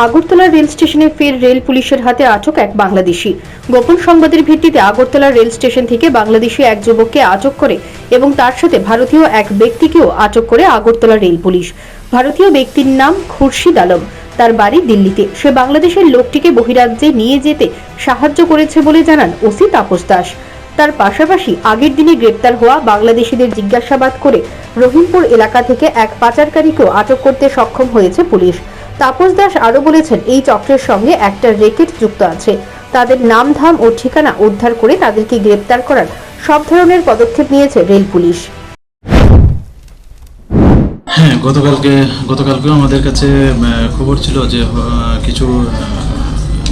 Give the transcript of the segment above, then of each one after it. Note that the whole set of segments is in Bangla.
আগরতলা রেল স্টেশনে ফের রেল পুলিশের হাতে আটক এক বাংলাদেশি। গোপন সংবাদের ভিত্তিতে আগরতলা রেল স্টেশন থেকে বাংলাদেশি এক যুবককে আটক করে এবং তার সাথে ভারতীয় এক ব্যক্তিকেও আটক করে আগরতলা রেল পুলিশ। ভারতীয় ব্যক্তির নাম খুরশিদ আলম, তার বাড়ি দিল্লিতে। সে বাংলাদেশের লোকটিকে বহিরাজ্যে নিয়ে যেতে সাহায্য করেছে বলে জানান ওসি তাপস দাস। তার পাশাপাশি আগের দিনে গ্রেপ্তার হওয়া বাংলাদেশিদের জিজ্ঞাসাবাদ করে রহিমপুর এলাকা থেকে এক পাচারকারীকেও আটক করতে সক্ষম হয়েছে পুলিশ। তাপস দাস আরো বলেছেন, এই চক্রের সঙ্গে একটা রেকেট যুক্ত আছে। তাদের নাম ধাম ও ঠিকানা উদ্ধার করে তাদেরকে গ্রেপ্তার করার সব ধরনের পদক্ষেপ নিয়েছে রেল পুলিশ। হ্যাঁ, গতকালকেও আমাদের কাছে খবর ছিল যে কিছু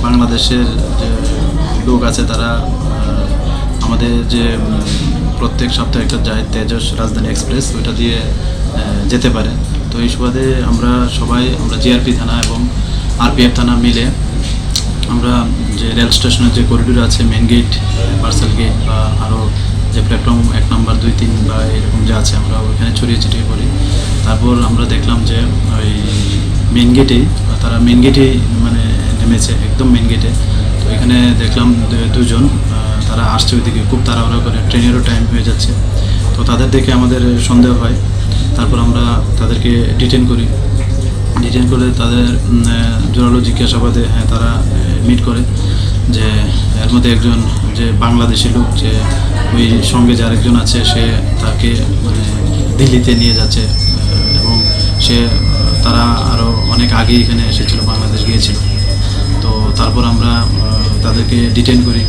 বাংলাদেশের যে লোক আছে তারা আমাদের যে প্রত্যেক সপ্তাহে একটা যায় তেজস রাজধানী এক্সপ্রেস, ওইটা দিয়ে যেতে পারে। তো এই সুবাদে আমরা জিআরপি থানা এবং আরপিএফ থানা মিলে আমরা যে রেল স্টেশনের যে করিডোর আছে, মেন গেট, পার্সেল গেট বা আরও যে প্ল্যাটফর্ম 1 নম্বর 2, 3 বা এরকম যা আছে, আমরা ওইখানে ছড়িয়ে ছিটিয়ে করি। তারপর আমরা দেখলাম যে ওই তারা মেন গেটেই মানে নেমেছে, একদম মেন গেটে। তো এখানে দেখলাম দুজন তারা আসছে ওইদিকে, খুব তাড়াহুড়ো করে, ট্রেনেরও টাইম হয়ে যাচ্ছে। তো তাদের দেখে আমাদের সন্দেহ হয়। তারপর আমরা তাদেরকে ডিটেন করে তাদের জোরালো জিজ্ঞাসাবাদে তারা মিট করে যে এর মধ্যে একজন যে বাংলাদেশি লোক, যে ওই সঙ্গে যে আরেকজন আছে, সে তাকে মানে দিল্লিতে নিয়ে যাচ্ছে এবং তারা আরও অনেক আগে এখানে এসেছিল, বাংলাদেশ গিয়েছিল। তো তারপর আমরা তাদেরকে ডিটেন করি।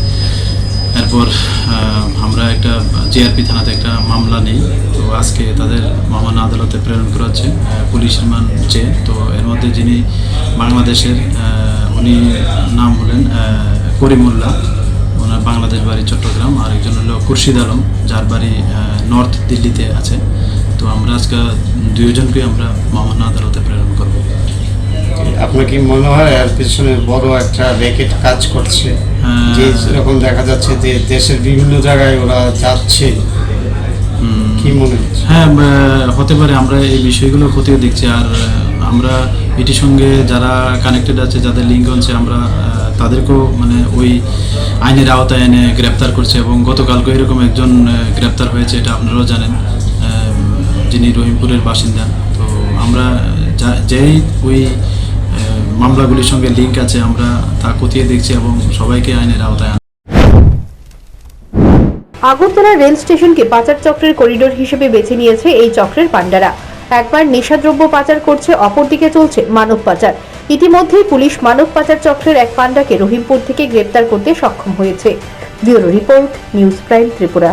এরপর আমরা একটা জিআরপি থানাতে একটা মামলা নিই। তো আজকে তাদের মামলা আদালতে প্রেরণ করা হচ্ছে পুলিশ রিমান্ড চেয়ে। তো এর মধ্যে যিনি বাংলাদেশের, উনি নাম হলেন করিমুল্লাহ, ওনার বাংলাদেশ বাড়ি চট্টগ্রাম। আর একজন হলো খুরশিদ আলম, যার বাড়ি নর্থ দিল্লিতে আছে। তো আমরা আজকে দুজনকে আমরা মামলা আদালতে প্রেরণ করব। আপনার কি মনে হয় এর পিছনে বড় একটা র্যাকেট কাজ করছে? যে এরকম দেখা যাচ্ছে যে দেশের বিভিন্ন জায়গায় ওরা যাচ্ছে, কি মনে হচ্ছে? হ্যাঁ, হতে পারে। আমরা এই বিষয়গুলো খতিয়ে দেখছি। আর আমরা এটির সঙ্গে যারা কানেক্টেড আছে, যাদের লিঙ্ক আছে, আমরা তাদেরকেও মানে ওই আইনের আওতায় এনে গ্রেপ্তার করছে। এবং গতকালকে এরকম একজন গ্রেপ্তার হয়েছে, এটা আপনারাও জানেন, যিনি রহিমপুরের বাসিন্দা। তো আমরা যেই ওই মামলাগুলির সঙ্গে লিঙ্ক আছে, আমরা তা খতিয়ে দেখছি এবং সবাইকে আইনের আওতায়। আগরতলা রেল স্টেশনকে পাচার চক্রের করিডোর হিসেবে বেছে নিয়েছে এই চক্রের পান্ডারা। একবার নেশাদ্রব্য পাচার করছে, অপরদিকে চলছে মানব পাচার। ইতিমধ্যেই পুলিশ মানব পাচার চক্রের এক পান্ডাকে রহিমপুর থেকে গ্রেপ্তার করতে সক্ষম হয়েছে। Bureau report, news prime Tripura.